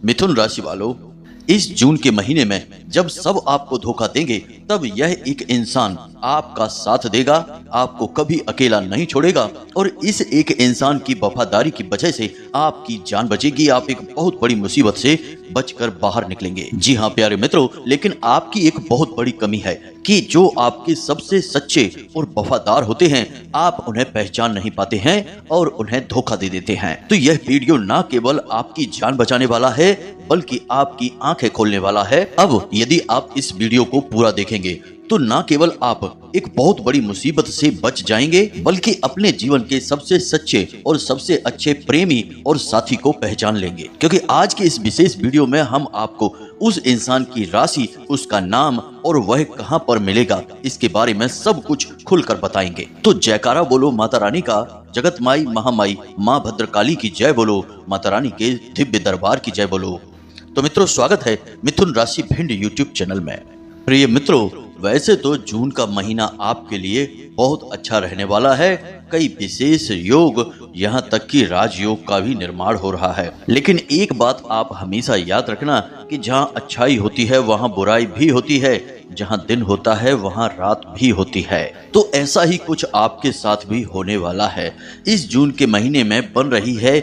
मिथुन राशि वालों, इस जून के महीने में जब सब आपको धोखा देंगे तब यह एक इंसान आपका साथ देगा, आपको कभी अकेला नहीं छोड़ेगा और इस एक इंसान की वफादारी की वजह से आपकी जान बचेगी। आप एक बहुत बड़ी मुसीबत से बचकर बाहर निकलेंगे। जी हाँ प्यारे मित्रों, लेकिन आपकी एक बहुत बड़ी कमी है कि जो आपके सबसे सच्चे और वफादार होते हैं आप उन्हें पहचान नहीं पाते हैं और उन्हें धोखा दे देते हैं। तो यह वीडियो न केवल आपकी जान बचाने वाला है बल्कि आपकी आंखें खोलने वाला है। अब यदि आप इस वीडियो को पूरा देखेंगे तो न केवल आप एक बहुत बड़ी मुसीबत से बच जाएंगे बल्कि अपने जीवन के सबसे सच्चे और सबसे अच्छे प्रेमी और साथी को पहचान लेंगे। क्योंकि आज के इस विशेष वीडियो में हम आपको उस इंसान की राशि, उसका नाम और वह कहां पर मिलेगा इसके बारे में सब कुछ खुलकर बताएंगे। तो जयकारा बोलो माता रानी का, जगत माई महामाई माँ भद्रकाली की जय बोलो, माता रानी के दिव्य दरबार की जय बोलो। तो मित्रों, स्वागत है मिथुन राशि भिंड यूट्यूब चैनल में। प्रिय मित्रों, वैसे तो जून का महीना आपके लिए बहुत अच्छा रहने वाला है। कई विशेष योग, यहाँ तक कि राजयोग का भी निर्माण हो रहा है। लेकिन एक बात आप हमेशा याद रखना कि जहाँ अच्छाई होती है वहाँ बुराई भी होती है, जहाँ दिन होता है वहाँ रात भी होती है। तो ऐसा ही कुछ आपके साथ भी होने वाला है। इस जून के महीने में बन रही है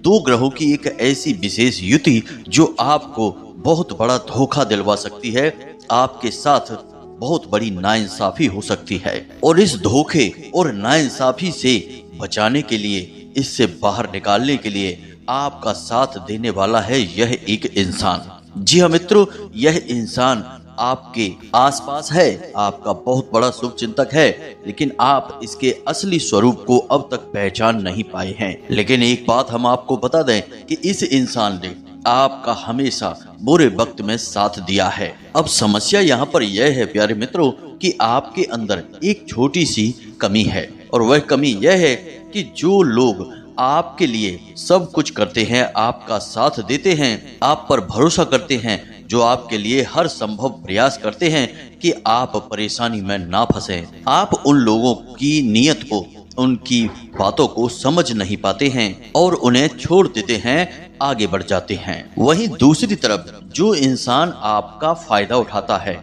दो ग्रहों की एक ऐसी विशेष युति जो आपको बहुत बड़ा धोखा दिलवा सकती है। आपके साथ बहुत बड़ी नाइंसाफी हो सकती है और इस धोखे और नाइंसाफी से बचाने के लिए, इससे बाहर निकालने के लिए आपका साथ देने वाला है यह एक इंसान। जी हाँ मित्रों, यह इंसान आपके आसपास है, आपका बहुत बड़ा शुभ चिंतक है, लेकिन आप इसके असली स्वरूप को अब तक पहचान नहीं पाए हैं। लेकिन एक बात हम आपको बता दें कि इस इंसान ने आपका हमेशा बुरे वक्त में साथ दिया है। अब समस्या यहाँ पर यह है प्यारे मित्रों कि आपके अंदर एक छोटी सी कमी है और वह कमी यह है कि जो लोग आपके लिए सब कुछ करते हैं, आपका साथ देते हैं, आप पर भरोसा करते हैं, जो आपके लिए हर संभव प्रयास करते हैं कि आप परेशानी में ना फंसे, आप उन लोगों की नीयत को, उनकी बातों को समझ नहीं पाते हैं और उन्हें छोड़ देते हैं, आगे बढ़ जाते हैं। वहीं दूसरी तरफ जो इंसान आपका फायदा उठाता है,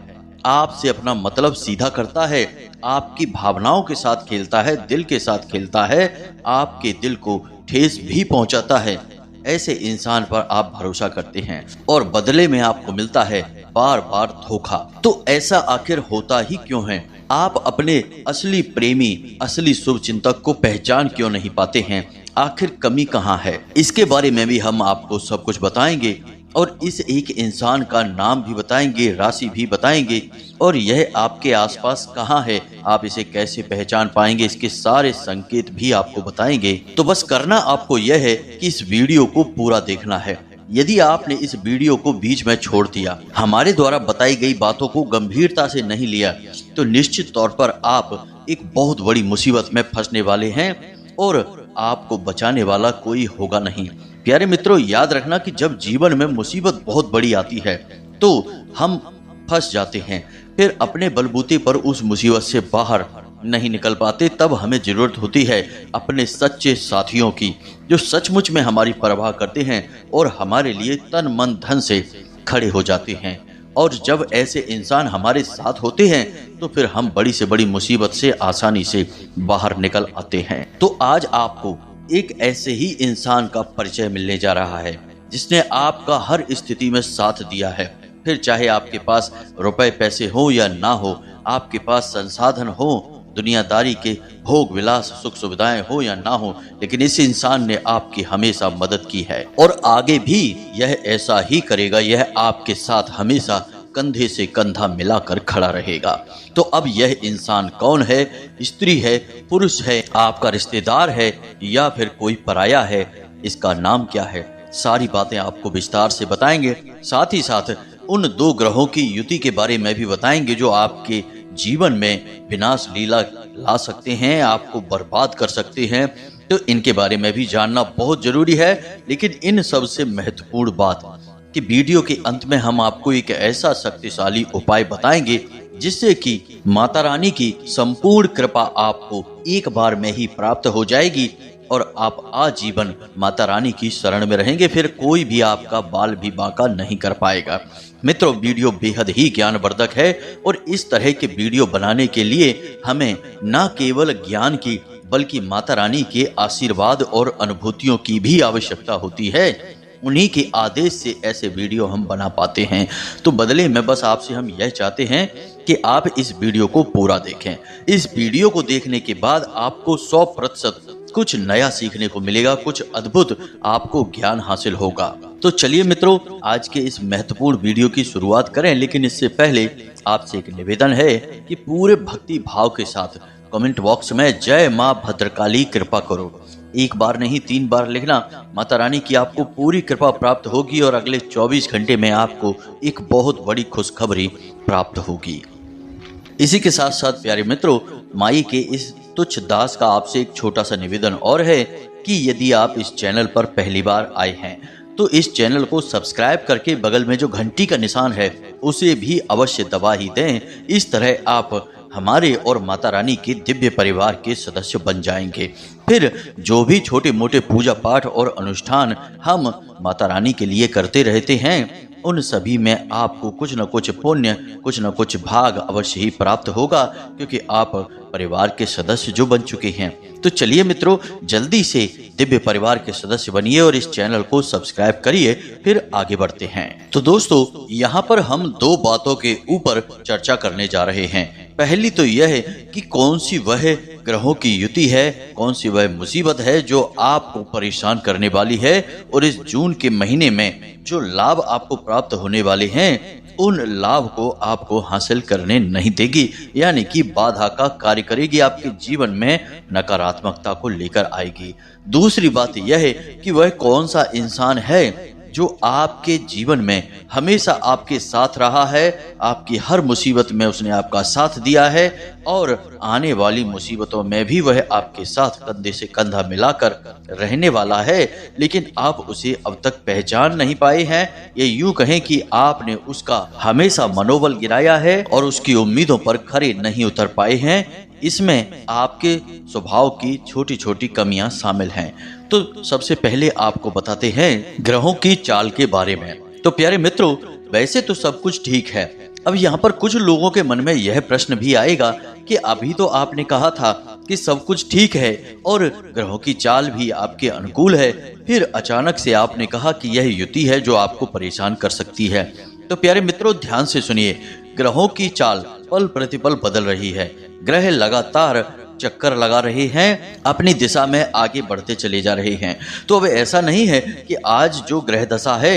आपसे अपना मतलब सीधा करता है, आपकी भावनाओं के साथ खेलता है, दिल के साथ खेलता है, आपके दिल को ठेस भी पहुंचाता है, ऐसे इंसान पर आप भरोसा करते हैं और बदले में आपको मिलता है बार बार धोखा। तो ऐसा आखिर होता ही क्यों है? आप अपने असली प्रेमी, असली शुभ चिंतक को पहचान क्यों नहीं पाते हैं? आखिर कमी कहाँ है? इसके बारे में भी हम आपको सब कुछ बताएंगे और इस एक इंसान का नाम भी बताएंगे, राशि भी बताएंगे और यह आपके आसपास कहाँ है, आप इसे कैसे पहचान पाएंगे, इसके सारे संकेत भी आपको बताएंगे। तो बस करना आपको यह है कि इस वीडियो को पूरा देखना है। यदि आपने इस वीडियो को बीच में छोड़ दिया, हमारे द्वारा बताई गई बातों को गंभीरता से नहीं लिया, तो निश्चित तौर पर आप एक बहुत बड़ी मुसीबत में फंसने वाले हैं और आपको बचाने वाला कोई होगा नहीं। प्यारे मित्रों, याद रखना कि जब जीवन में मुसीबत बहुत बड़ी आती है तो हम फंस जाते हैं, फिर अपने बलबूते पर उस मुसीबत से बाहर नहीं निकल पाते। तब हमें जरूरत होती है अपने सच्चे साथियों की, जो सचमुच में हमारी परवाह करते हैं और हमारे लिए तन मन धन से खड़े हो जाते हैं। और जब ऐसे इंसान हमारे साथ होते हैं तो फिर हम बड़ी से बड़ी मुसीबत से आसानी से बाहर निकल आते हैं। तो आज आपको एक ऐसे ही इंसान का परिचय मिलने जा रहा है जिसने आपका हर स्थिति में साथ दिया है। फिर चाहे आपके पास रुपए पैसे हो या ना हो, आपके पास संसाधन हो, दुनियादारी के भोग विलास सुख सुविधाएं हो या ना हो, लेकिन इस इंसान ने आपकी हमेशा मदद की है और आगे भी यह ऐसा ही करेगा। यह आपके साथ हमेशा कंधे से कंधा मिलाकर खड़ा रहेगा। तो अब यह इंसान कौन है? स्त्री है, पुरुष है, आपका रिश्तेदार है या फिर कोई पराया है? इसका नाम क्या है? सारी बातें आपको विस्तार से बताएंगे। साथ ही साथ उन दो ग्रहों की युति के बारे में भी बताएंगे जो आपके जीवन में विनाश लीला ला सकते हैं, आपको बर्बाद कर सकते हैं। तो इनके बारे में भी जानना बहुत जरूरी है। लेकिन इन सबसे महत्वपूर्ण बात कि वीडियो के अंत में हम आपको एक ऐसा शक्तिशाली उपाय बताएंगे जिससे कि माता रानी की संपूर्ण कृपा आपको एक बार में ही प्राप्त हो जाएगी और आप आजीवन माता रानी की शरण में रहेंगे। फिर कोई भी आपका बाल भी बांका नहीं कर पाएगा। मित्रों, वीडियो बेहद ही ज्ञानवर्धक है और इस तरह के वीडियो बनाने के लिए हमें न केवल ज्ञान की बल्कि माता रानी के आशीर्वाद और अनुभूतियों की भी आवश्यकता होती है। उन्हीं के आदेश से ऐसे वीडियो हम बना पाते हैं। तो बदले में बस आपसे हम यह चाहते हैं कि आप इस वीडियो को पूरा देखें। इस वीडियो को देखने के बाद आपको 100% कुछ नया सीखने को मिलेगा, कुछ अद्भुत आपको ज्ञान हासिल होगा। तो चलिए मित्रों, आज के इस महत्वपूर्ण वीडियो की शुरुआत करें। लेकिन इससे पहले आपसे एक निवेदन है कि पूरे भक्ति भाव के साथ कमेंट बॉक्स में जय मां भद्रकाली कृपा करो एक बार नहीं 3 बार लिखना। माता रानी की आपको पूरी कृपा प्राप्त होगी और अगले 24 घंटे में आपको एक बहुत बड़ी खुशखबरी प्राप्त होगी। इसी के साथ साथ प्यारे मित्रों, माई के इस तुच्छ दास का आपसे एक छोटा सा निवेदन और है कि यदि आप इस चैनल पर पहली बार आए हैं तो इस चैनल को सब्सक्राइब करके बगल में जो घंटी का निशान है उसे भी अवश्य दबा ही दें। इस तरह आप हमारे और माता रानी के दिव्य परिवार के सदस्य बन जाएंगे। फिर जो भी छोटे मोटे पूजा पाठ और अनुष्ठान हम माता रानी के लिए करते रहते हैं, उन सभी में आपको कुछ न कुछ पुण्य, कुछ न कुछ भाग अवश्य ही प्राप्त होगा, क्योंकि आप परिवार के सदस्य जो बन चुके हैं। तो चलिए मित्रों, जल्दी से दिव्य परिवार के सदस्य बनिए और इस चैनल को सब्सक्राइब करिए। फिर आगे बढ़ते हैं। तो दोस्तों, यहाँ पर हम 2 बातों के ऊपर चर्चा करने जा रहे हैं। पहली तो यह है कि कौन सी वह ग्रहों की युति है, कौन सी वह मुसीबत है जो आपको परेशान करने वाली है और इस जून के महीने में जो लाभ आपको प्राप्त होने वाले हैं उन लाभ को आपको हासिल करने नहीं देगी, यानी कि बाधा का कार्य करेगी, आपके जीवन में नकारात्मकता को लेकर आएगी। दूसरी बात यह है कि वह कौन सा इंसान है जो आपके जीवन में हमेशा आपके साथ रहा है, आपकी हर मुसीबत में उसने आपका साथ दिया है और आने वाली मुसीबतों में भी वह आपके साथ कंधे से कंधा मिलाकर रहने वाला है, लेकिन आप उसे अब तक पहचान नहीं पाए हैं। ये यूं कहें कि आपने उसका हमेशा मनोबल गिराया है और उसकी उम्मीदों पर खरे नहीं उतर पाए हैं। इसमें आपके स्वभाव की छोटी छोटी कमियां शामिल हैं। तो सबसे पहले आपको बताते हैं ग्रहों की चाल के बारे में। तो प्यारे मित्रों, वैसे तो सब कुछ ठीक है। अब यहाँ पर कुछ लोगों के मन में यह प्रश्न भी आएगा कि अभी तो आपने कहा था कि सब कुछ ठीक है और ग्रहों की चाल भी आपके अनुकूल है, फिर अचानक से आपने कहा कि यह युति है जो आपको परेशान कर सकती है। तो प्यारे मित्रों, ध्यान से सुनिए। ग्रहों की चाल पल प्रतिपल बदल रही है। ग्रह लगातार चक्कर लगा रहे हैं, अपनी दिशा में आगे बढ़ते चले जा रहे हैं। तो अब ऐसा नहीं है कि आज जो ग्रह दशा है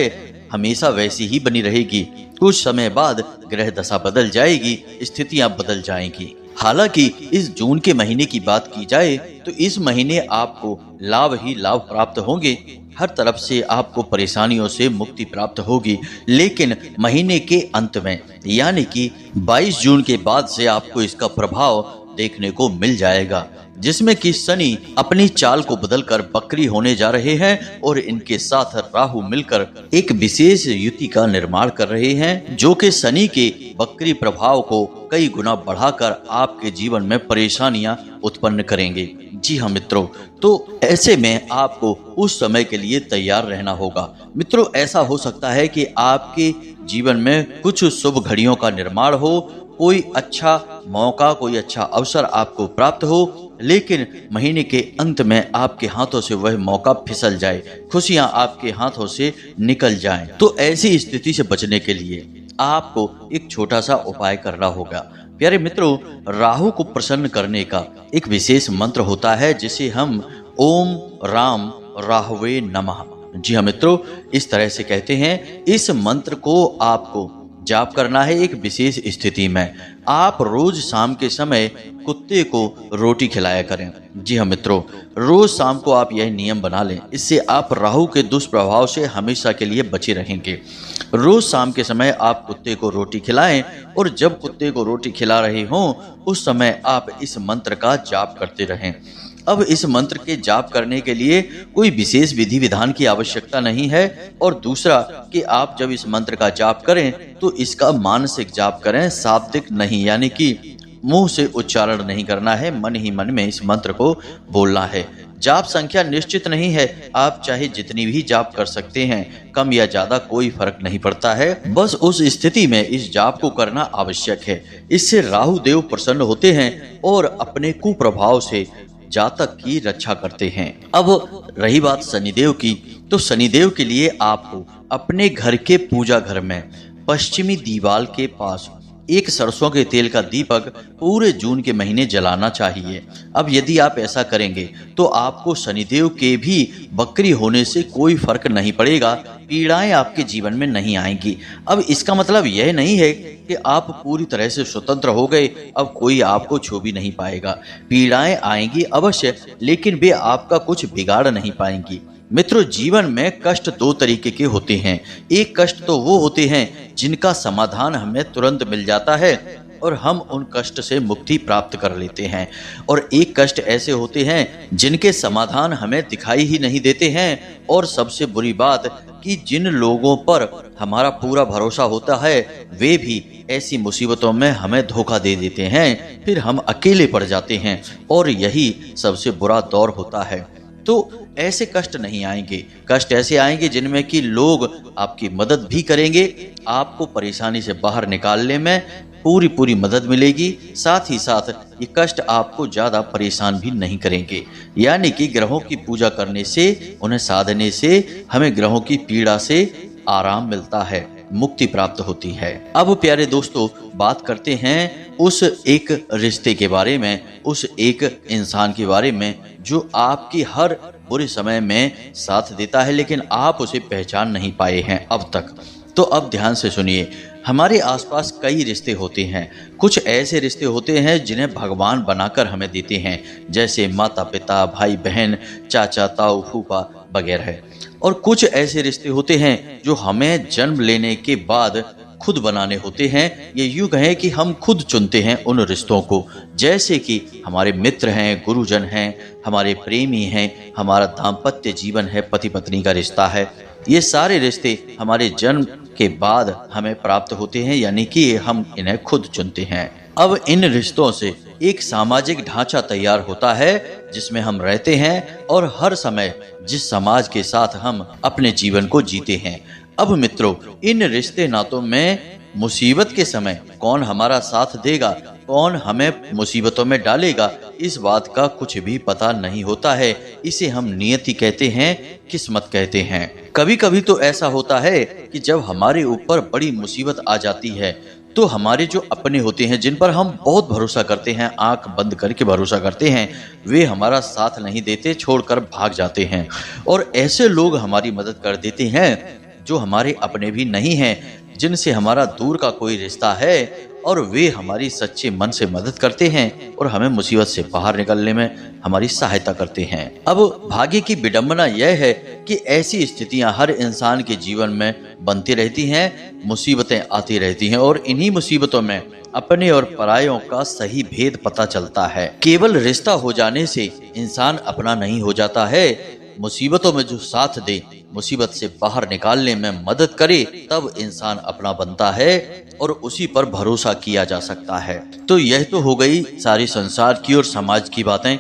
हमेशा वैसी ही बनी रहेगी। कुछ समय बाद ग्रह दशा बदल जाएगी, स्थितियां बदल जाएंगी। हालांकि इस जून के महीने की बात की जाए तो इस महीने आपको लाभ ही लाभ प्राप्त होंगे। हर तरफ से आपको परेशानियों से मुक्ति प्राप्त होगी। लेकिन महीने के अंत में यानी कि 22 जून के बाद से आपको इसका प्रभाव देखने को मिल जाएगा, जिसमें कि शनि अपनी चाल को बदलकर बकरी होने जा रहे हैं और इनके साथ राहु मिलकर एक विशेष युति का निर्माण कर रहे हैं, जो कि शनि के बकरी प्रभाव को कई गुना बढ़ाकर आपके जीवन में परेशानियां उत्पन्न करेंगे। जी हाँ मित्रों, तो ऐसे में आपको उस समय के लिए तैयार रहना होगा। मित्रों, ऐसा हो सकता है कि आपके जीवन में कुछ शुभ घड़ियों का निर्माण हो, कोई अच्छा मौका, कोई अच्छा अवसर आपको प्राप्त हो, लेकिन महीने के अंत में आपके हाथों से वह मौका फिसल जाए, खुशियां आपके हाथों से निकल जाएं। तो ऐसी स्थिति से बचने के लिए आपको एक छोटा सा उपाय करना होगा। प्यारे मित्रों, राहु को प्रसन्न करने का एक विशेष मंत्र होता है, जिसे हम ओम राम राहवे नमः, जी हाँ मित्रों, इस तरह से कहते हैं। इस मंत्र को आपको जाप करना है एक विशेष स्थिति में। आप रोज शाम के समय कुत्ते को रोटी खिलाया करें। जी हाँ मित्रों, रोज शाम को आप यह नियम बना लें, इससे आप राहु के दुष्प्रभाव से हमेशा के लिए बचे रहेंगे। रोज शाम के समय आप कुत्ते को रोटी खिलाएं और जब कुत्ते को रोटी खिला रहे हों उस समय आप इस मंत्र का जाप करते रहें। अब इस मंत्र के जाप करने के लिए कोई विशेष विधि विधान की आवश्यकता नहीं है। और दूसरा कि आप जब इस मंत्र का जाप करें तो इसका मानसिक जाप करें, शाब्दिक नहीं, यानी कि मुंह से उच्चारण नहीं करना है, मन ही मन में इस मंत्र को बोलना है। जाप संख्या निश्चित नहीं है, आप चाहे जितनी भी जाप कर सकते हैं, कम या ज्यादा कोई फर्क नहीं पड़ता है। बस उस स्थिति में इस जाप को करना आवश्यक है। इससे राहु देव प्रसन्न होते हैं और अपने कुप्रभाव से जातक की रक्षा करते हैं। अब रही बात शनिदेव की, तो शनिदेव के लिए आपको अपने घर के पूजा घर में पश्चिमी दीवार के पास एक सरसों के तेल का दीपक पूरे जून के महीने जलाना चाहिए। अब यदि आप ऐसा करेंगे तो आपको शनिदेव के भी बकरी होने से कोई फर्क नहीं पड़ेगा, पीड़ाएं आपके जीवन में नहीं आएंगी। अब इसका मतलब यह नहीं है कि आप पूरी तरह से स्वतंत्र हो गए, अब कोई आपको छू भी नहीं पाएगा। पीड़ाएं आएंगी अवश्य, लेकिन वे आपका कुछ बिगाड़ नहीं पाएंगी। मित्रों, जीवन में कष्ट दो तरीके के होते हैं। एक कष्ट तो वो होते हैं जिनका समाधान हमें तुरंत मिल जाता है और हम उन कष्ट से मुक्ति प्राप्त कर लेते हैं, और एक कष्ट ऐसे होते हैं जिनके समाधान हमें दिखाई ही नहीं देते हैं। और सबसे बुरी बात कि जिन लोगों पर हमारा पूरा भरोसा होता है वे भी ऐसी मुसीबतों में हमें धोखा दे देते हैं, फिर हम अकेले पड़ जाते हैं और यही सबसे बुरा दौर होता है। तो ऐसे कष्ट नहीं आएंगे, कष्ट ऐसे आएंगे जिनमें कि लोग आपकी मदद भी करेंगे, आपको परेशानी से बाहर निकालने में पूरी मदद मिलेगी। साथ ही साथ ये कष्ट आपको ज्यादा परेशान भी नहीं करेंगे। यानी कि ग्रहों की पूजा करने से, उन्हें साधने से हमें ग्रहों की पीड़ा से आराम मिलता है, मुक्ति प्राप्त होती है। अब प्यारे दोस्तों, बात करते हैं उस एक रिश्ते के बारे में, उस एक इंसान के बारे में जो आपकी हर बुरे समय में साथ देता है, लेकिन आप उसे पहचान नहीं पाए हैं अब तक। तो अब ध्यान से सुनिए, हमारे आसपास कई रिश्ते होते हैं। कुछ ऐसे रिश्ते होते हैं जिन्हें भगवान बनाकर हमें देते हैं, जैसे माता पिता, भाई बहन, चाचा ताऊ, फूफा वगैरह। और कुछ ऐसे रिश्ते होते हैं जो हमें जन्म लेने के बाद खुद बनाने होते हैं। ये यूं कहें कि हम खुद चुनते हैं उन रिश्तों को, जैसे कि हमारे मित्र हैं, गुरुजन हैं, हमारे प्रेमी हैं, हमारा दाम्पत्य जीवन है, पति पत्नी का रिश्ता है। ये सारे रिश्ते हमारे जन्म के बाद हमें प्राप्त होते हैं, यानी कि हम इन्हें खुद चुनते हैं। अब इन रिश्तों से एक सामाजिक ढांचा तैयार होता है जिसमें हम रहते हैं और हर समय जिस समाज के साथ हम अपने जीवन को जीते हैं। अब मित्रों, इन रिश्ते नातों में मुसीबत के समय कौन हमारा साथ देगा, कौन हमें मुसीबतों में डालेगा, इस बात का कुछ भी पता नहीं होता है। इसे हम नियति कहते हैं, किस्मत कहते हैं। कभी कभी तो ऐसा होता है कि जब हमारे ऊपर बड़ी मुसीबत आ जाती है तो हमारे जो अपने होते हैं, जिन पर हम बहुत भरोसा करते हैं, आंख बंद करके भरोसा करते हैं, वे हमारा साथ नहीं देते, छोड़कर भाग जाते हैं। और ऐसे लोग हमारी मदद कर देते हैं जो हमारे अपने भी नहीं हैं, जिनसे हमारा दूर का कोई रिश्ता है, और वे हमारी सच्चे मन से मदद करते हैं और हमें मुसीबत से बाहर निकलने में हमारी सहायता करते हैं। अब भाग्य की विडंबना यह है कि ऐसी स्थितियां हर इंसान के जीवन में बनती रहती हैं, मुसीबतें आती रहती हैं, और इन्हीं मुसीबतों में अपने और परायों का सही भेद पता चलता है। केवल रिश्ता हो जाने से इंसान अपना नहीं हो जाता है। मुसीबतों में जो साथ दे, मुसीबत से बाहर निकालने में मदद करे, तब इंसान अपना बनता है और उसी पर भरोसा किया जा सकता है। तो यह तो हो गई सारी संसार की और समाज की बातें।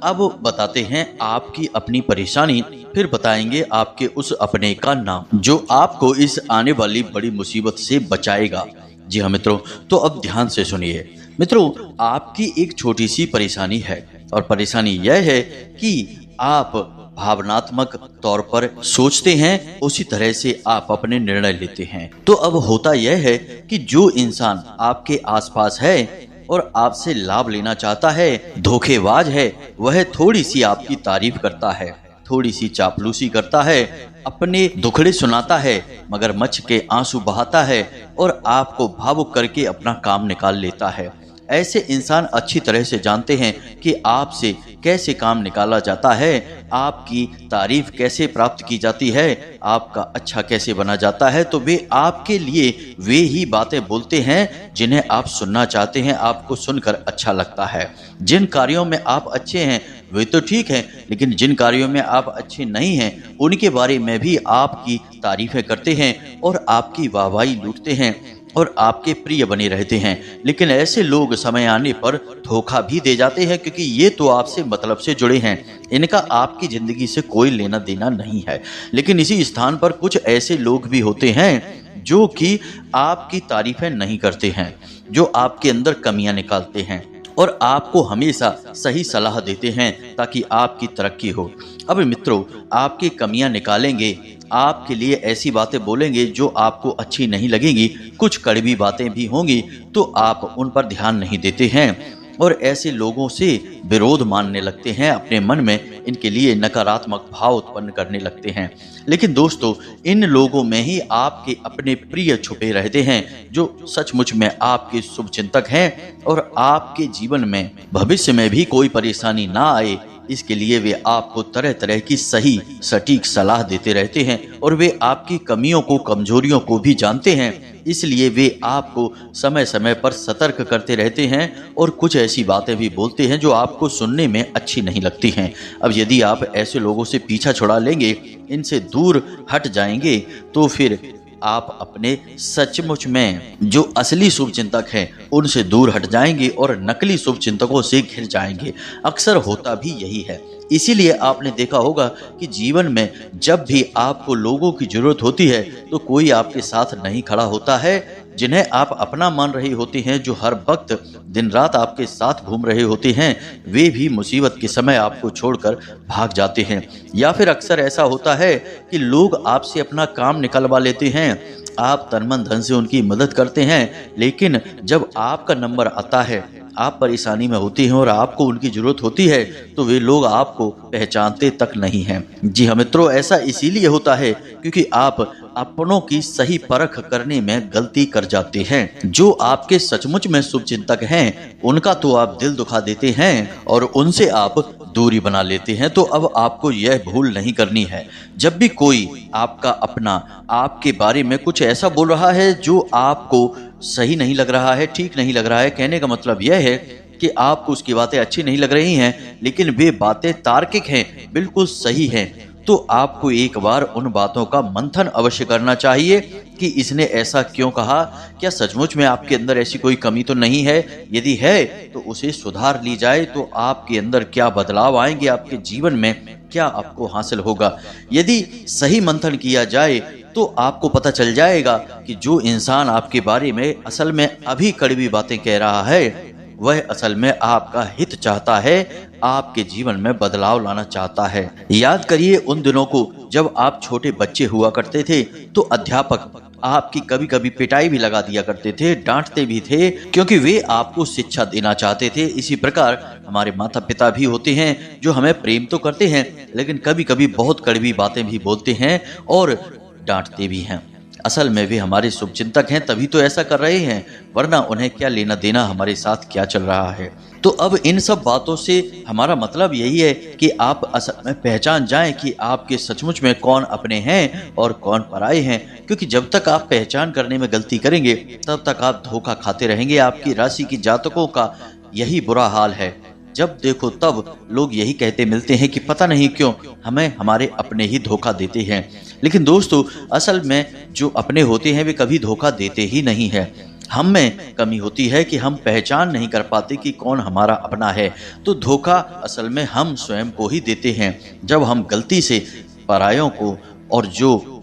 अब बताते हैं आपकी अपनी परेशानी, फिर बताएंगे आपके उस अपने का नाम जो आपको इस आने वाली बड़ी मुसीबत से बचाएगा। जी हाँ मित्रों, तो अब ध्यान से सुनिए। मित्रों, आपकी एक छोटी सी परेशानी है, और परेशानी यह है कि आप भावनात्मक तौर पर सोचते हैं, उसी तरह से आप अपने निर्णय लेते हैं। तो अब होता यह है कि जो इंसान आपके आसपास है और आपसे लाभ लेना चाहता है, धोखेबाज है, वह थोड़ी सी आपकी तारीफ करता है, थोड़ी सी चापलूसी करता है, अपने दुखड़े सुनाता है, मगरमच्छ के आंसू बहाता है और आपको भावुक करके अपना काम निकाल लेता है। ऐसे इंसान अच्छी तरह से जानते हैं कि आपसे कैसे काम निकाला जाता है, आपकी तारीफ कैसे प्राप्त की जाती है, आपका अच्छा कैसे बना जाता है। तो वे आपके लिए वे ही बातें बोलते हैं जिन्हें आप सुनना चाहते हैं, आपको सुनकर अच्छा लगता है। जिन कार्यों में आप अच्छे हैं वे तो ठीक है, लेकिन जिन कार्यों में आप अच्छे नहीं हैं उनके बारे में भी आपकी तारीफें करते हैं और आपकी वाहवाही लूटते हैं। और आपके प्रिय बने रहते हैं। लेकिन ऐसे लोग समय आने पर धोखा भी दे जाते हैं, क्योंकि ये तो आपसे मतलब से जुड़े हैं, इनका आपकी जिंदगी से कोई लेना देना नहीं है। लेकिन इसी स्थान पर कुछ ऐसे लोग भी होते हैं जो कि आपकी तारीफें नहीं करते हैं, जो आपके अंदर कमियां निकालते हैं और आपको हमेशा सही सलाह देते हैं ताकि आपकी तरक्की हो। अब मित्रों, आपकी कमियां निकालेंगे, आपके लिए ऐसी बातें बोलेंगे जो आपको अच्छी नहीं लगेंगी, कुछ कड़वी बातें भी होंगी तो आप उन पर ध्यान नहीं देते हैं और ऐसे लोगों से विरोध मानने लगते हैं, अपने मन में इनके लिए नकारात्मक भाव उत्पन्न करने लगते हैं। लेकिन दोस्तों, इन लोगों में ही आपके अपने प्रिय छुपे रहते हैं जो सचमुच में आपके शुभचिंतक हैं और आपके जीवन में भविष्य में भी कोई परेशानी ना आए, इसके लिए वे आपको तरह तरह की सही सटीक सलाह देते रहते हैं और वे आपकी कमियों को, कमजोरियों को भी जानते हैं। इसलिए वे आपको समय समय पर सतर्क करते रहते हैं और कुछ ऐसी बातें भी बोलते हैं जो आपको सुनने में अच्छी नहीं लगती हैं। अब यदि आप ऐसे लोगों से पीछा छुड़ा लेंगे, इनसे दूर हट जाएंगे, तो फिर आप अपने सचमुच में जो असली शुभचिंतक हैं उनसे दूर हट जाएंगे और नकली शुभचिंतकों से घिर जाएंगे। अक्सर होता भी यही है। इसीलिए आपने देखा होगा कि जीवन में जब भी आपको लोगों की जरूरत होती है तो कोई आपके साथ नहीं खड़ा होता है। जिन्हें आप अपना मान रहे होते हैं, जो हर वक्त दिन रात आपके साथ घूम रहे होते हैं, वे भी मुसीबत के समय आपको छोड़कर भाग जाते हैं। या फिर अक्सर ऐसा होता है कि लोग आपसे अपना काम निकलवा लेते हैं, आप तन मन धन से उनकी मदद करते हैं, लेकिन जब आपका नंबर आता है, आप परेशानी में होती हैं और आपको उनकी जरूरत होती है, तो वे लोग आपको पहचानते तक नहीं हैं। जी हाँ मित्रों, ऐसा इसीलिए होता है क्योंकि आप अपनों की सही परख करने में गलती कर जाते हैं। जो आपके सचमुच में शुभचिंतक हैं, उनका तो आप दिल दुखा देते हैं और उनसे आप दूरी बना लेते हैं। तो अब आपको यह भूल नहीं करनी है, जब भी कोई आपका अपना आपके बारे में कुछ ऐसा बोल रहा है जो आपको सही नहीं लग रहा है, ठीक नहीं लग रहा है, कहने का मतलब यह है कि आपको उसकी बातें अच्छी नहीं लग रही हैं, लेकिन वे बातें तार्किक हैं, बिल्कुल सही हैं, तो आपको एक बार उन बातों का मंथन अवश्य करना चाहिए कि इसने ऐसा क्यों कहा, क्या सचमुच में आपके अंदर ऐसी कोई कमी तो नहीं है, यदि है तो उसे सुधार ली जाए, तो आपके अंदर क्या बदलाव आएंगे, आपके जीवन में क्या आपको हासिल होगा। यदि सही मंथन किया जाए तो आपको पता चल जाएगा कि जो इंसान आपके बारे में असल में अभी कड़वी बातें कह रहा है, वह असल में आपका हित चाहता है, आपके जीवन में बदलाव लाना चाहता है। याद करिए उन दिनों को जब आप छोटे बच्चे हुआ करते थे, तो अध्यापक आपकी कभी कभी पिटाई भी लगा दिया करते थे, डांटते भी थे, क्योंकि वे आपको शिक्षा देना चाहते थे। इसी प्रकार हमारे माता पिता भी होते हैं जो हमें प्रेम तो करते हैं, लेकिन कभी कभी बहुत कड़वी बातें भी बोलते हैं और डांटते भी हैं। असल में वे हमारे शुभचिंतक हैं, तभी तो ऐसा कर रहे हैं, वरना उन्हें क्या लेना देना हमारे साथ क्या चल रहा है। तो अब इन सब बातों से हमारा मतलब यही है कि आप असल में पहचान जाएं कि आपके सचमुच में कौन अपने हैं और कौन पराये हैं, क्योंकि जब तक आप पहचान करने में गलती करेंगे तब तक आप धोखा खाते रहेंगे। आपकी राशि की जातकों का यही बुरा हाल है, जब देखो तब लोग यही कहते मिलते हैं कि पता नहीं क्यों हमें हमारे अपने ही धोखा देते हैं। लेकिन दोस्तों, असल में जो अपने होते हैं वे कभी धोखा देते ही नहीं है। हम में कमी होती है कि हम पहचान नहीं कर पाते कि कौन हमारा अपना है। तो धोखा असल में हम स्वयं को ही देते हैं, जब हम गलती से परायों को और जो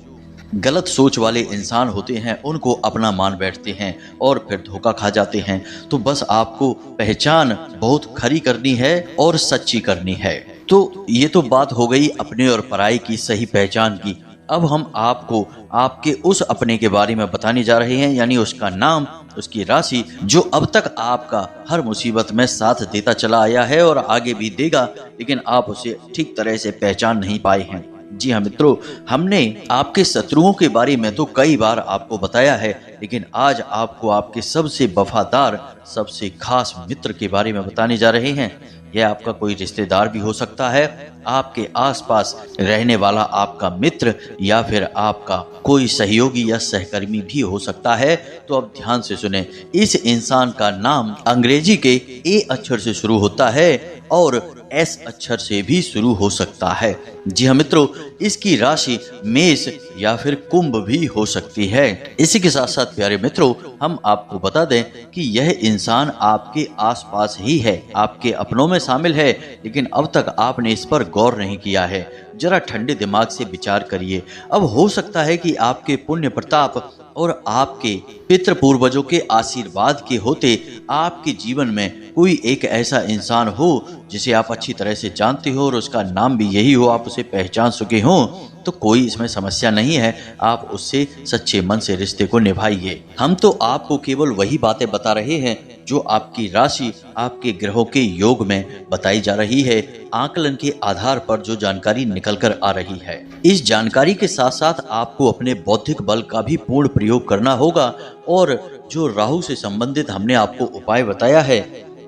गलत सोच वाले इंसान होते हैं उनको अपना मान बैठते हैं और फिर धोखा खा जाते हैं। तो बस आपको पहचान बहुत खरी करनी है और सच्ची करनी है। तो ये तो बात हो गई अपने और पराई की सही पहचान की। अब हम आपको आपके उस अपने के बारे में बताने जा रहे हैं, यानी उसका नाम, उसकी राशि, जो अब तक आपका हर मुसीबत में साथ देता चला आया है और आगे भी देगा, लेकिन आप उसे ठीक तरह से पहचान नहीं पाए हैं। जी हाँ मित्रों, हमने आपके शत्रुओं के बारे में तो कई बार आपको बताया है, लेकिन आज आपको आपके सबसे वफादार, सबसे खास मित्र के बारे में बताने जा रहे हैं। यह आपका कोई रिश्तेदार भी हो सकता है, आपके आसपास रहने वाला आपका मित्र, या फिर आपका कोई सहयोगी या सहकर्मी भी हो सकता है। तो अब ध्यान से सुने। इस इंसान का नाम अंग्रेजी के ए अक्षर से शुरू होता है और एस अक्षर से भी शुरू हो सकता है। जी हाँ मित्रों, इसकी राशि मेष या फिर कुंभ भी हो सकती है। इसी के साथ साथ प्यारे मित्रों, हम आपको बता दें कि यह इंसान आपके आसपास ही है, आपके अपनों में शामिल है, लेकिन अब तक आपने इस पर गौर नहीं किया है। जरा ठंडे दिमाग से विचार करिए। अब हो सकता है कि आपके पुण्य प्रताप और आपके पितृ पूर्वजों के आशीर्वाद के होते आपके जीवन में कोई एक ऐसा इंसान हो जिसे आप अच्छी तरह से जानते हो और उसका नाम भी यही हो, आप उसे पहचान चुके हो, तो कोई इसमें समस्या नहीं है। आप उससे सच्चे मन से रिश्ते को निभाइए। हम तो आपको केवल वही बातें बता रहे हैं जो आपकी राशि, आपके ग्रहों के योग में बताई जा रही है, आकलन के आधार पर जो जानकारी निकल कर आ रही है। इस जानकारी के साथ साथ आपको अपने बौद्धिक बल का भी पूर्ण प्रयोग करना होगा। और जो राहु से संबंधित हमने आपको उपाय बताया है,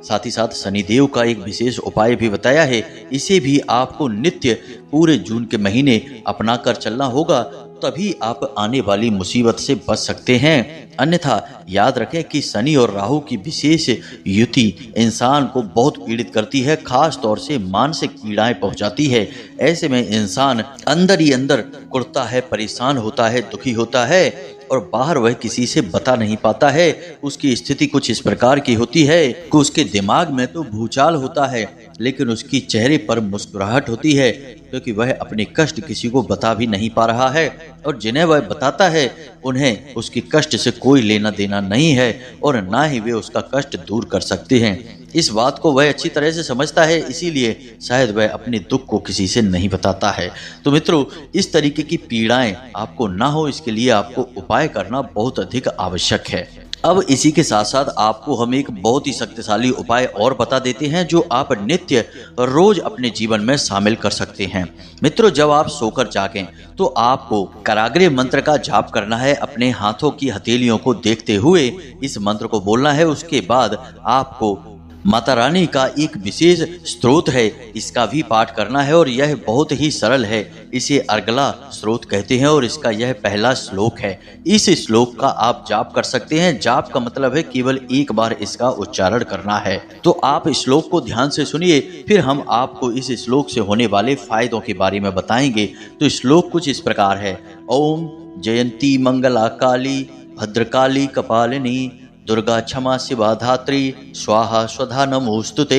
साथ ही साथ शनिदेव का एक विशेष उपाय भी बताया है, इसे भी आपको नित्य पूरे जून के महीने अपना कर चलना होगा, तभी आप आने वाली मुसीबत से बच सकते हैं। अन्यथा याद रखें कि शनि और राहु की विशेष युति इंसान को बहुत पीड़ित करती है, खास तौर से मानसिक पीड़ाएं पहुंचाती है। ऐसे में इंसान अंदर ही अंदर कुढ़ता है, परेशान होता है, दुखी होता है और बाहर वह किसी से बता नहीं पाता है। उसकी स्थिति कुछ इस प्रकार की होती है कि उसके दिमाग में तो भूचाल होता है, लेकिन उसकी चेहरे पर मुस्कुराहट होती है, क्योंकि वह अपने कष्ट किसी को बता भी नहीं पा रहा है, और जिन्हें वह बताता है उन्हें उसके कष्ट से कोई लेना देना नहीं है और ना ही वे उसका कष्ट दूर कर सकते हैं। इस बात को वह अच्छी तरह से समझता है, इसीलिए शायद वह अपने दुख को किसी से नहीं बताता है। तो मित्रों, इस तरीके की पीड़ाएं आपको ना हो, इसके लिए आपको उपाय करना बहुत अधिक आवश्यक है। अब इसी के साथ साथ आपको हम एक बहुत ही शक्तिशाली उपाय और बता देते हैं जो आप नित्य रोज अपने जीवन में शामिल कर सकते हैं। मित्रों, जब आप सोकर जागें तो आपको कराग्रे मंत्र का जाप करना है। अपने हाथों की हथेलियों को देखते हुए इस मंत्र को बोलना है। उसके बाद आपको माता रानी का एक विशेष स्रोत है, इसका भी पाठ करना है और यह बहुत ही सरल है। इसे अर्गला स्रोत कहते हैं और इसका यह पहला श्लोक है। इस श्लोक का आप जाप कर सकते हैं। जाप का मतलब है केवल एक बार इसका उच्चारण करना है। तो आप श्लोक को ध्यान से सुनिए, फिर हम आपको इस श्लोक से होने वाले फायदों के बारे में बताएंगे। तो श्लोक कुछ इस प्रकार है। ओम जयंती मंगला काली भद्रकाली कपालिनी दुर्गा क्षमा शिवा धात्री स्वाहा स्वधा नमोस्तुते।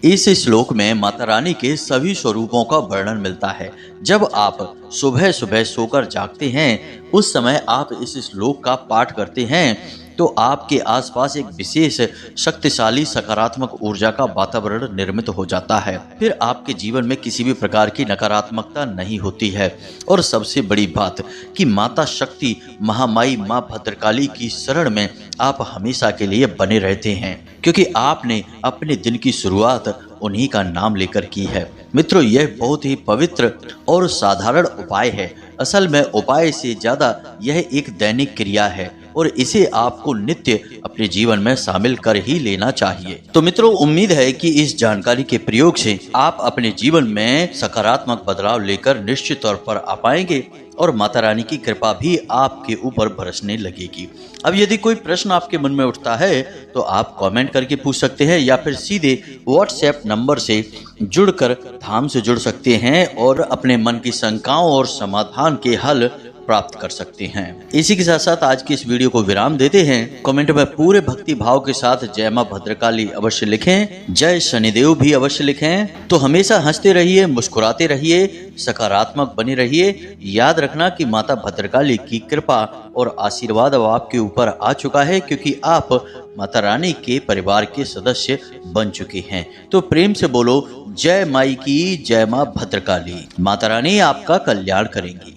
इस श्लोक में माता रानी के सभी स्वरूपों का वर्णन मिलता है। जब आप सुबह सुबह सोकर जागते हैं, उस समय आप इस श्लोक का पाठ करते हैं तो आपके आसपास एक विशेष शक्तिशाली सकारात्मक ऊर्जा का वातावरण निर्मित हो जाता है। फिर आपके जीवन में किसी भी प्रकार की नकारात्मकता नहीं होती है। और सबसे बड़ी बात कि माता शक्ति महामाई माँ भद्रकाली की शरण में आप हमेशा के लिए बने रहते हैं, क्योंकि आपने अपने दिन की शुरुआत उन्हीं का नाम लेकर की है। मित्रों, यह बहुत ही पवित्र और साधारण उपाय है। असल में उपाय से ज्यादा यह एक दैनिक क्रिया है और इसे आपको नित्य अपने जीवन में शामिल कर ही लेना चाहिए। तो मित्रों, उम्मीद है कि इस जानकारी के प्रयोग से आप अपने जीवन में सकारात्मक बदलाव लेकर निश्चित तौर पर आ पाएंगे और माता रानी की कृपा भी आपके ऊपर बरसने लगेगी। अब यदि कोई प्रश्न आपके मन में उठता है तो आप कमेंट करके पूछ सकते हैं या फिर सीधे व्हाट्सएप नंबर से जुड़कर धाम से जुड़ सकते हैं और अपने मन की शंकाओं और समाधान के हल प्राप्त कर सकते हैं। इसी के साथ साथ आज की इस वीडियो को विराम देते हैं। कमेंट में पूरे भक्ति भाव के साथ जय मां भद्रकाली अवश्य लिखें, जय शनिदेव भी अवश्य लिखें। तो हमेशा हंसते रहिए, मुस्कुराते रहिए, सकारात्मक बने रहिए। याद रखना कि माता भद्रकाली की कृपा और आशीर्वाद अब आपके ऊपर आ चुका है, क्योंकि आप माता रानी के परिवार के सदस्य बन चुके हैं। तो प्रेम से बोलो जय माई की, जय मां भद्रकाली। माता रानी आपका कल्याण करेंगी।